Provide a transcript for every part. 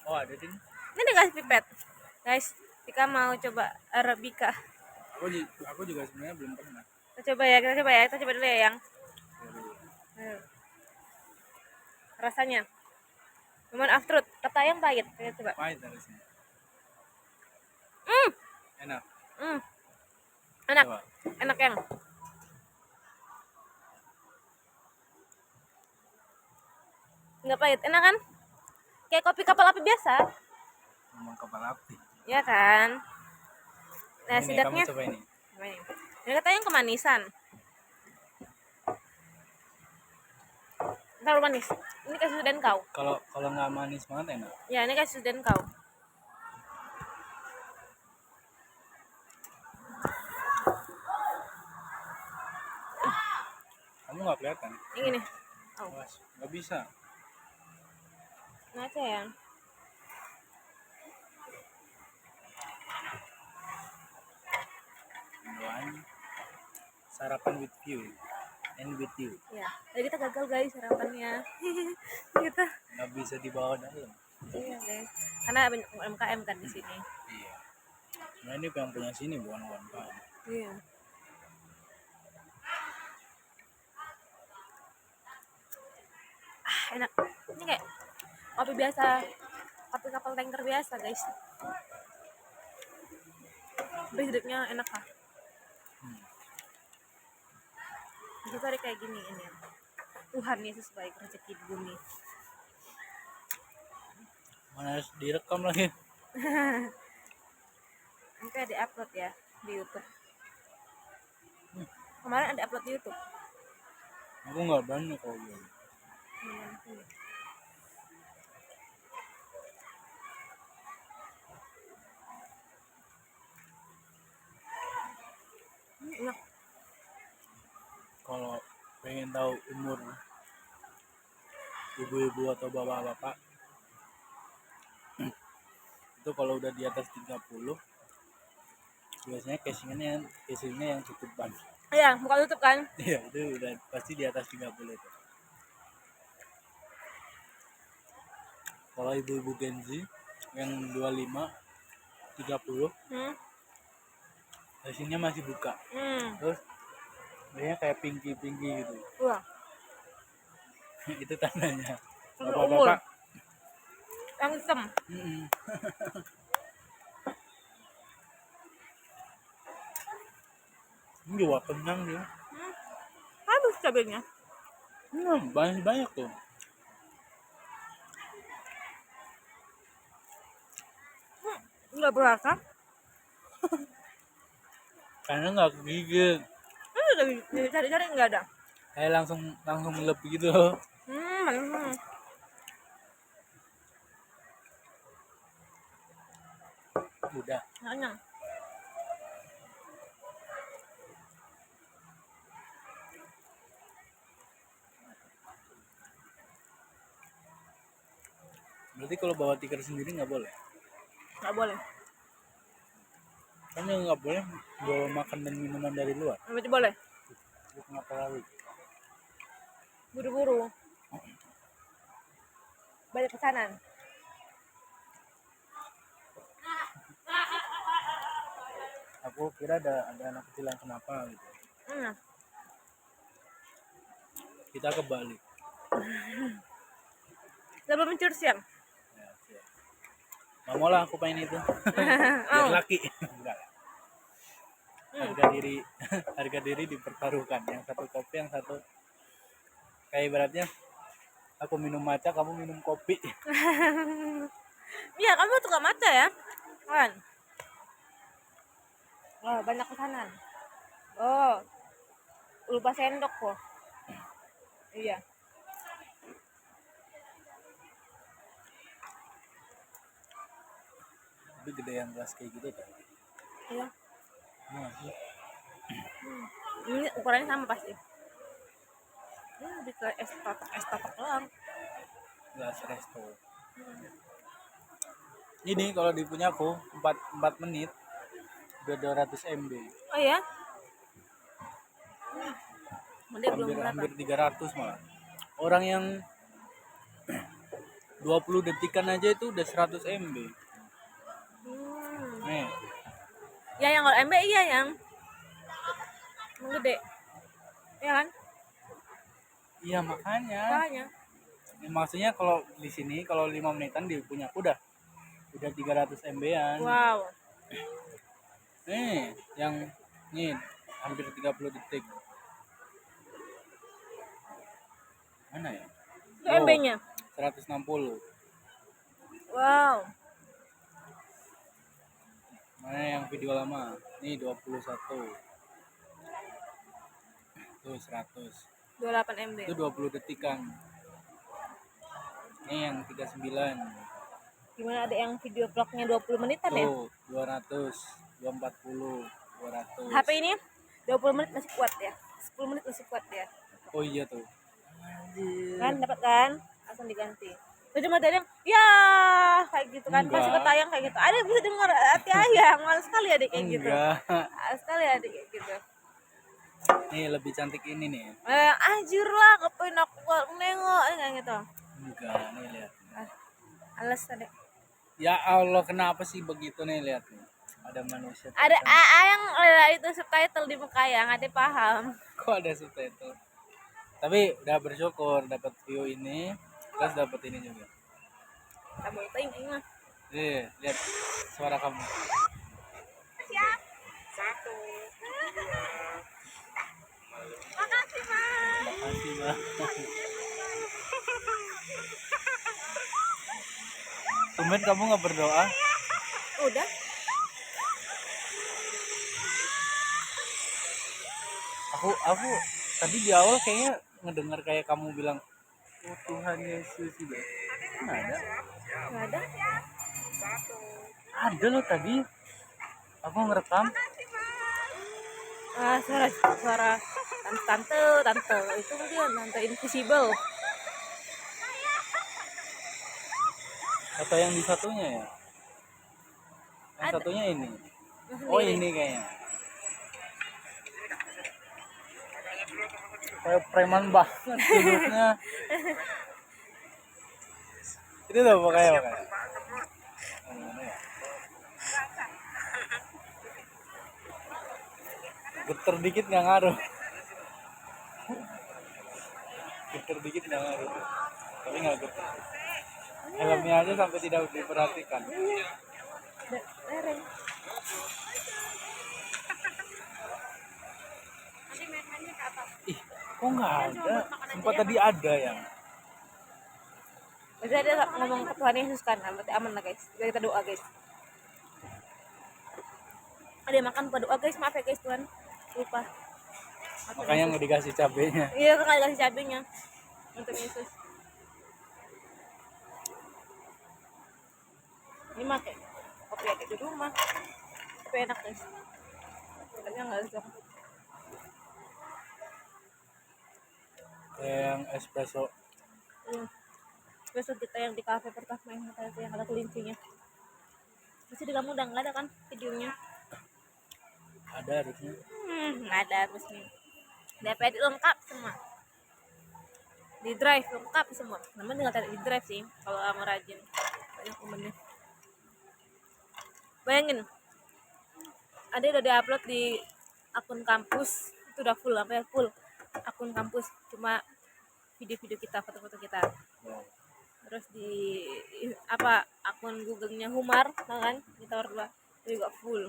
Oh ada din. Ini dikasih pipet. Guys, Tika mau coba Arabica. Aku juga sebenarnya belum pernah. Kita coba ya, kita coba dulu ya yang. Ayo. Rasanya. Lemon after kata yang pahit. Kita coba. Pahit harusnya. Hmm, Enak. enak. Coba. Enak yang. Nggak pahit, enak kan? Kayak kopi kapal api biasa. Ngomong kepala api. Ya kan? Nah, Ini sidaknya. kamu coba ini. Ini katanya yang kemanisan. Terlalu manis. Ini kasih dan kau. Kalau nggak manis banget enak. Ya, ini kasih dan kau. Kamu nggak kelihatan. Ini nih. Oh, Awas, nggak bisa. nah ya. Doain sarapan with you and with you. Ya, tadi kita gagal guys sarapannya. Kita Nggak bisa dibawa dalam. iya guys. Karena banyak UMKM kan di sini. Iya. Nah ini yang punya sini bukan UMKM. Iya. Enak. Ini kayak kopi biasa, kopi kapal tanker biasa guys. Hidupnya enak lah. Itu ada kayak gini ini. Tuhan Yesus baik rezeki di bumi. Mana harus direkam lagi. Nanti ada upload ya di YouTube. Kemarin ada upload di YouTube. Aku nggak banyak kalau gitu. Enak. Kalau pengen tahu umur ibu-ibu atau bapak-bapak itu kalau udah di atas 30 biasanya casingnya yang tutupan. Iya, buka tutup kan? Iya, itu udah pasti di atas 30 itu. Kalau ibu-ibu Gen Z yang 25 30 casingnya masih buka. Terus dia kayak pinky gitu. Wah, Itu tandanya umur bapak-bapak yang hitam. Ini juga kenyang dia. Habis cabenya. Banyak tuh. Enggak berasa. Karena nggak kegigit. Udah cari-cari enggak ada. Kayak langsung melep gitu. Udah. Kenyang. Berarti kalau bawa tikar sendiri nggak boleh? Nggak boleh. Kan yang nggak boleh bawa makan dan minuman dari luar. Berarti boleh. Itu kenapa lalu? Buru-buru. Banyak pesanan. Aku kira ada anak kecil yang kenapa gitu. Kita ke Bali. Belum mencuri siang. Ya, siap. Nggak mau lah aku pengen itu. Biar laki. Enggak lah. Harga diri dipertaruhkan. Yang satu kopi, yang satu kayak ibaratnya aku minum matcha, kamu minum kopi. Iya, kamu suka matcha ya? Kan? Oh, banyak pesanan. Oh, lupa sendok kok. Iya. Itu gedean gelas kayak gitu kan? Iya. Sih. Ini ukurannya sama pasti. Ini lebih ke es totok doang. Gelas resto. Ini kalau di punya aku 4 menit udah 200 MB. Oh ya? Dia belum berapa? Hampir 300 malah. Orang yang 20 detikan aja itu udah 100 MB. Nih, Ya yang kalau MB iya yang gede. Ya kan? iya makanya. Makanya. Ya, maksudnya kalau di sini kalau 5 menitan di punya aku udah 300 MB-an. Wow. Nih, yang nih hampir 30 detik. Mana ya? Itu MB-nya. 160. Wow. Mana yang video lama? Nih 21. Tuh 100. 28 MB. Itu 20 detikan. Ini yang 39. Gimana ada yang video vlognya 20 menitan ya? Tuh 200, 240, 200. HP ini 20 menit masih kuat ya. 10 menit masih kuat ya. Oh iya tuh. Kan dapat kan? Langsung diganti. Terus cuma tadi ya kayak gitu kan. Enggak. Masih ketayang kayak gitu. Ada yang bisa dengar hati ayang. Malas sekali adik kayak gitu. Enggak. Malas sekali adik kayak gitu. Nih lebih cantik ini nih. Anjir lah, ngapain aku nengok kayak gitu. Enggak, nih lihat. Alas adik. Ya Allah, kenapa sih begitu nih lihat nih. Ada manusia. Ada yang itu subtitle di muka yang ada paham. Kok ada subtitle? Tapi udah bersyukur dapat view ini, terus dapat ini juga. Kamu ting ini mah. Lihat suara kamu. Siap. 1. Makasih, Mas. Makasih, Mbak. Tumben kamu nggak berdoa? Udah. Aku tadi di awal kayaknya ngedengar kayak kamu bilang, oh Tuhan Yesus gitu. Nggak ada. Enggak ada. Ada loh tadi. Aku ngerekam. Suara tante itu mungkin tante invisible. Atau yang di satunya ya? Yang Ada. satunya ini. Yang Oh sendiri. ini kayaknya. Kayak preman banget duduknya. Itu tuh pokoknya. Mana ya? Geter dikit nggak ngaruh. Geter dikit nggak ngaruh. Tapi nggak geter. Helmnya aja sampai tidak diperhatikan. Lereng. Ih, kok nggak ada? Sempat tadi ada yang. Berarti ada ngomong ke Tuhan Yesus kan, berarti aman lah guys. Kita doa guys. Ada yang makan lupa doa guys, maaf ya guys Tuhan. Lupa. Maaf, Makanya Yesus. nggak dikasih cabenya. Iya kan nggak dikasih cabenya. Untuk Yesus. Ini pakai kopi ada di rumah. Kopi enak guys. Tapi nggak bisa. Yang espresso. Besok kita yang di kafe pertama yang ada kelincinya. Masih di kamu udah nggak ada kan videonya? Ada harusnya. Nggak ada harusnya. DPD lengkap semua. Di drive lengkap semua. Namun tinggal tarik di drive sih kalau kamu rajin. Banyak temennya. Bayangin. Ada udah diupload di akun kampus itu udah full sampai full akun kampus cuma video-video kita, foto-foto kita. Wow. Terus di apa akun Google-nya Humar, kan? Di Tower 2 itu juga full.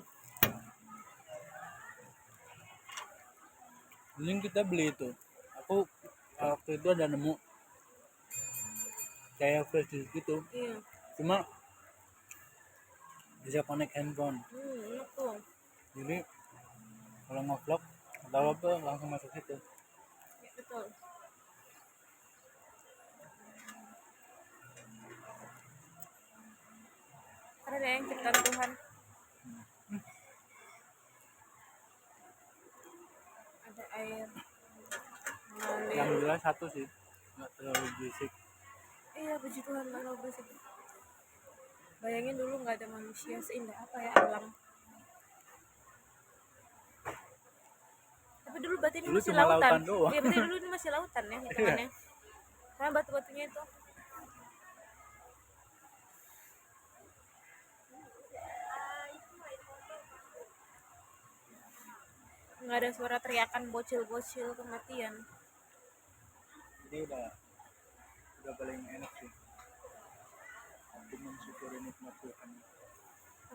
Mending kita beli itu. Aku waktu itu ada nemu kayak flash disk gitu. Iya. Cuma bisa connect handphone. Enak tuh. Jadi kalau nge-vlog atau apa langsung masuk situ. Ya, betul. Karena ada yang ciptaan Tuhan. Ada air Yang mengalir. jelas satu sih, nggak terlalu berisik. Iya, puji Tuhan nggak terlalu berisik. Bayangin dulu nggak ada manusia seindah apa ya alam. Tapi dulu berarti ini Dulu masih cuma lautan. lautan doang. Iya. Iya, berarti dulu ini masih lautan ya hitungannya. Karena batu-batunya itu. Iya, betul. Sekarang udah nggak ada suara teriakan bocil-bocil kematian. Jadi udah paling enak sih. Aku mensyukuri nikmat Tuhan.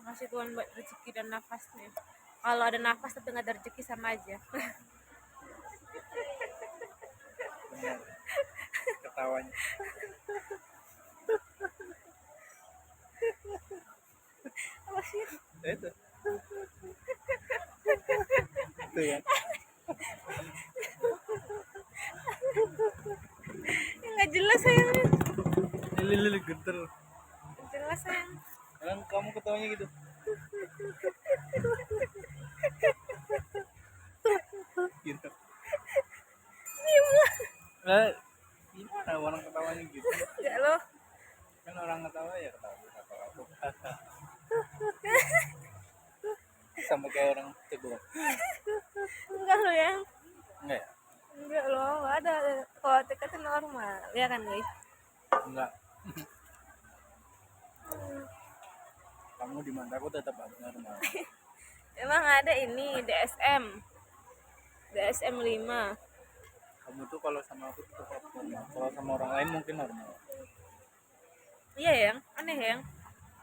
Makasih Tuhan buat rezeki dan nafasnya. Kalau ada nafas tapi nggak ada rezeki sama aja. Benar. Ketawanya. Apa sih? Itu. Itu ya. Nggak jelas sayangnya. Lili geter. Nggak jelas sayang. Sekarang kamu ketawanya gitu. Gitu. Nah, gimana orang ketawanya gitu? Enggak loh. Kan orang ketawa ya ketawa aku. Sama kayak orang cebol. Enggak loh ya. Enggak ya? Enggak loh. Nggak ada. Kalau TK itu normal. Ya kan guys? Enggak. Kamu di mataku tetap normal. Emang ada ini DSM. DSM 5. Kamu tuh kalau sama aku tetap normal. Kalau sama orang lain mungkin normal. Iya yang aneh yang.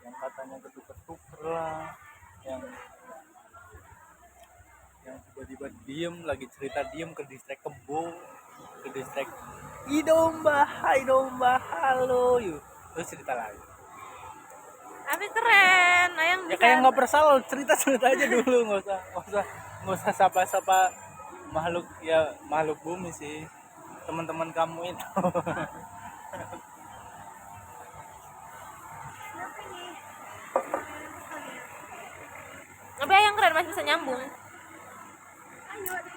Yang katanya ketuker-tuker lah, yang tiba-tiba diem lagi cerita diem ke distrik kebo, ke distrik hai domba halo yuk terus cerita lagi Tapi keren. Ayang ya bisa. kayak nggak bersalah cerita aja dulu nggak usah sapa makhluk bumi sih teman-teman kamu itu. Tapi ayang keren masih bisa nyambung.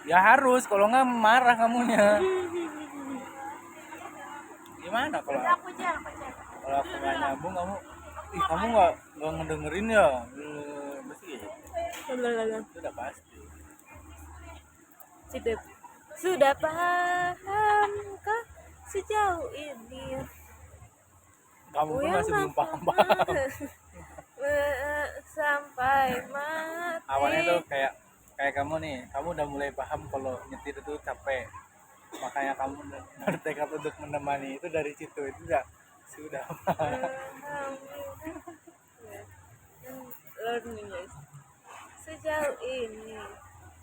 Ya harus kalau nggak marah kamunya. Gimana kalau aku nggak nyambung kamu nggak ngedengerin ya pasti itu udah pasti. Sudah pahamkah sejauh ini? Kamu pun masih belum paham. Sampai mati. Awalnya tuh kayak kamu nih, kamu udah mulai paham kalau nyetir itu capek, makanya kamu bertekad untuk menemani itu dari situ itu sudah. Learning guys. Sejauh ini.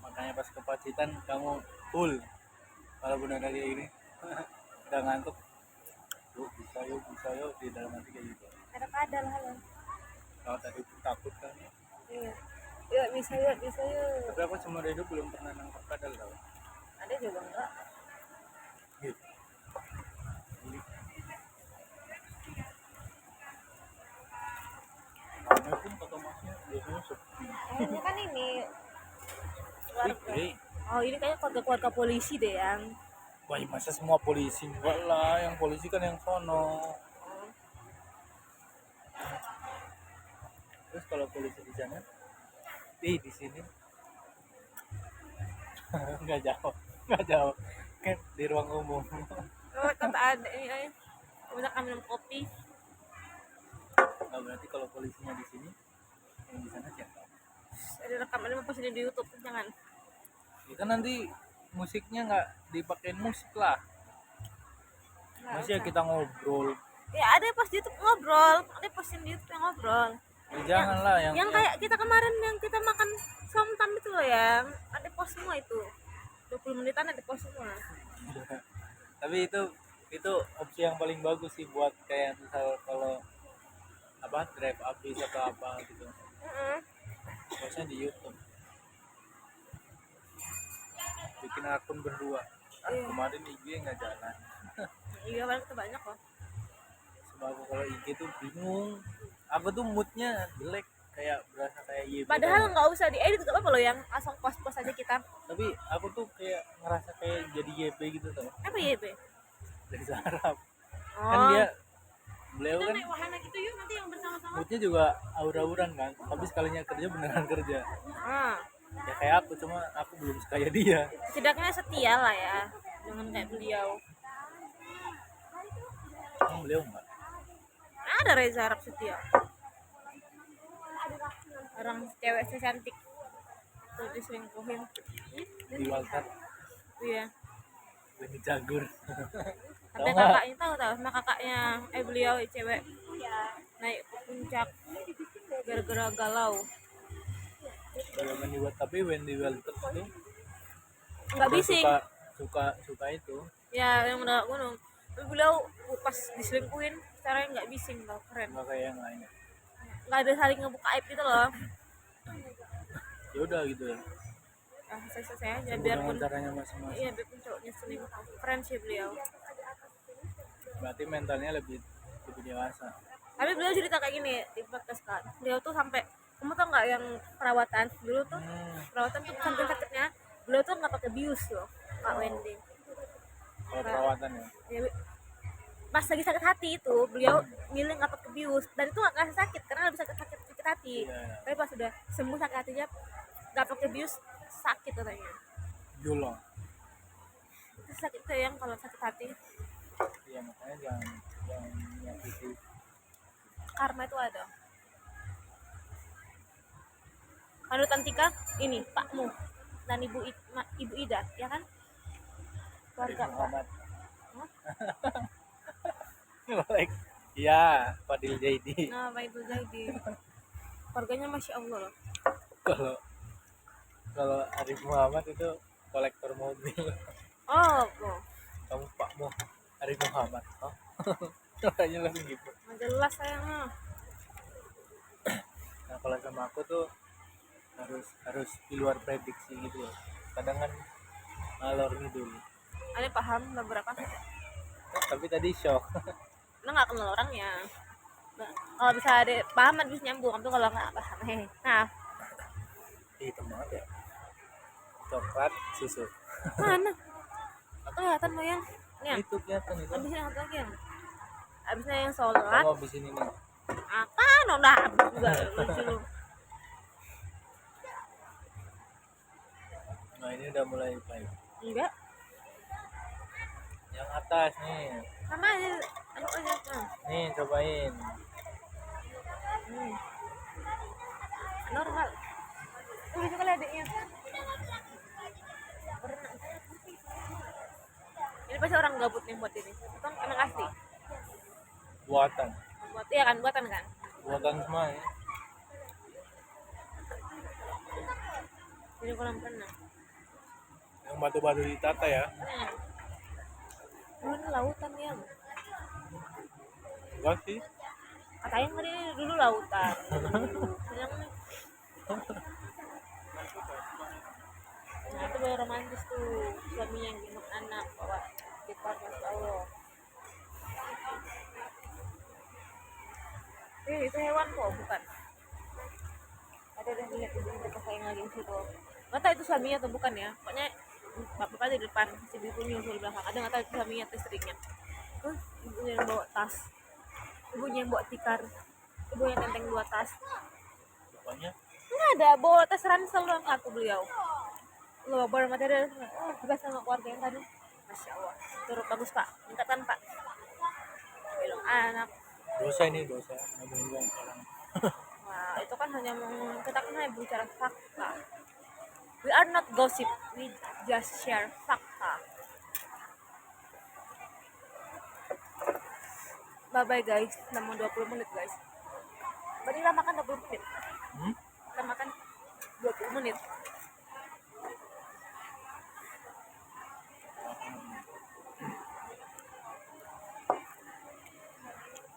Makanya pas ke Pacitan kamu full, walaupun udah kayak gini, udah ngantuk, yuk bisa yuk di dalam hati kayak gitu. Ada kadal halo. Kalau tadi takut kan? Iya. Yuk bisa yuk. Tapi aku seumur hidup belum pernah nangkap kadal tau. Ada juga enggak? Gitu. Karena pun kata masnya biasanya sepi. Ini kan ini keluarga. Oke. Oh ini kayaknya keluarga polisi deh yang. Wah, masa semua polisi enggak lah, yang polisi kan yang sono. Terus kalau polisi di sana, di sini nggak jauh, kan di ruang umum. Oh kata ada ini. Udah kami minum kopi. Nah, berarti kalau polisinya di sini, yang di sana siapa? Ada rekaman apa sini di YouTube jangan. Ya kan nanti musiknya nggak dipakein musik lah. Masih ya kita ngobrol. Ya ada pas di YouTube ngobrol, ada postin di YouTube yang ngobrol. Ya, jangan lah Yang kayak kita kemarin yang kita makan somtam itu loh yang ada post semua itu. 20 menitan ada post semua. Tapi itu opsi yang paling bagus sih buat kayak misal kalau drive habis atau apa gitu. Biasanya di YouTube. Bikin akun berdua. Kemarin IG nggak jalan. Iya kan itu banyak kok. Sebab aku kalau IG tuh bingung. Aku tuh moodnya jelek kayak berasa kayak YB. Padahal nggak usah diedit gak apa-apa loh yang langsung post aja kita. Tapi aku tuh kayak ngerasa kayak jadi YB gitu tuh. Apa YB? Dari Sarap. Oh. Kan beliau kan naik wahana gitu yuk nanti yang bersama-sama. moodnya juga aura-auran kan. Tapi sekalinya kerja beneran kerja. Ya kayak aku cuma aku belum sekaya dia. Setidaknya setia lah ya. Jangan kayak beliau. Beliau enggak. Ada Reza Arab Setia. Orang cewek cantik. tuh diselingkuhin. di Walter, Iya. Wendy Cagur. Sampai nggak? kakaknya tahu sama kakaknya beliau cewek naik ke puncak gara-gara galau. Wendy Walter, tapi Wendy Walter tuh Nggak udah bising. suka itu. Ya yang udah gunung. Tapi beliau pas diselingkuhin caranya nggak bising tau, keren. Nggak kayak yang lain. Nggak ada saling ngebuka aib gitu loh. Ya udah gitu ya. Selesai aja Dengan biarpun caranya masing-masing. iya biarpun cowoknya selingkuh. Keren sih beliau. Berarti mentalnya lebih dewasa. Tapi beliau cerita kayak gini di podcast kan. Beliau tuh sampai, kamu tau nggak yang perawatan dulu tuh, perawatan tuh sampai sakitnya beliau tuh nggak pakai bius loh, Kak Wendy. Kalau perawatan ya. Ya, pas lagi sakit hati itu beliau milih nggak pakai bius dan itu nggak kerasa sakit karena lebih sakit hati. Iya. Tapi pas sudah sembuh sakit hatinya nggak pakai bius sakit katanya. Julong. Itu sakit tuh yang kalau sakit hati. Iya makanya jangan menyakiti. Karma itu ada. Panutan Tika ini Pakmu dan Ibu Ida ya kan, keluarga Pak. Muhammad. Like, iya, Fadil Jaidi. Nah Pak itu jadi keluarganya masya Allah loh. Kalau Arif Muhammad itu kolektor mobil. Oh Kamu Pak Arif Muhammad. Oh. Kayaknya langsung gitu. nggak jelas sayangnya. Nah kalau sama aku tuh harus di luar prediksi gitu loh. Kadang kan ngalor ngidul. Ada paham beberapa. Tapi tadi shock. Lo nggak kenal orangnya. Nah, kalau bisa ada paham bisa nyambung, tapi kalau nggak paham nah Hitam banget ya. Coklat susu. mana nggak kelihatan lo yang Itu kelihatan itu. abisnya yang satu lagi yang abisnya yang sholat Kamu habis ini nih. kan udah habis juga lucu lu. Nah ini udah mulai baik. Enggak Yang atas nih. sama aja anu aja Nih cobain. normal lucu kali adiknya pernah. Ini pasti orang gabut nih buat ini atau emang asli Buatan. buat iya kan buatan kan. Buatan semua ya. Ini kurang pernah. Yang batu-batu ditata ya. Dulu ini lautan ya. Enggak sih. Katanya tadi dulu lautan. Yang nah itu baru romantis tuh suaminya yang gendong anak bawa gitar masya Allah. Itu hewan kok bukan. Ada yang lihat ibu mereka sayang lagi di situ. Nggak tahu itu suaminya atau bukan ya. Pokoknya bapak di depan, si ibunya nyusul di belakang. Ada nggak tahu itu suaminya atau istrinya. Ibunya yang bawa tas. Ibunya yang bawa tikar. Ibunya yang tenteng 2 tas. Pokoknya Nggak ada bawa tas ransel doang aku beliau. Loh baru material. Juga sama keluarga yang tadi. Masya Allah. Turut bagus pak. Mintakan pak. Bilang anak. dosa ini dosa. Ngomongin uang orang. Nah, itu kan hanya kita kan hanya bicara fakta. We are not gossip, we just share fakta. Bye bye guys, udah mau 20 menit guys. Berarti kita makan 20 menit. Kita makan 20 menit.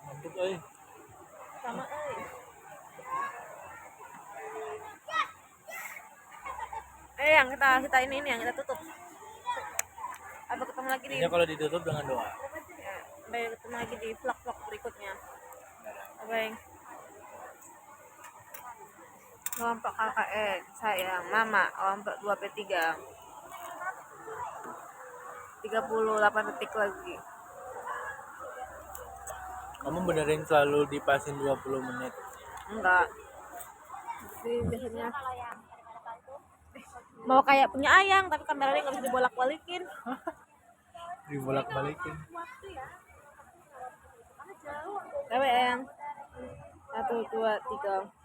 Mantap Sama yang kita ini yang kita tutup. Apa ketemu lagi di Ini kalau ditutup dengan doa. ya, sampai ketemu lagi di vlog-vlog berikutnya. Bye. Kelompok KKN, sayang, mama, kelompok 2P3. 38 detik lagi. Kamu benerin selalu dipasin 20 menit. Enggak. Jadi biasanya mau kayak punya ayang tapi kameranya nggak bisa dibolak-balikin. Dibolak-balikin. Cewek yang 1, 2, 3.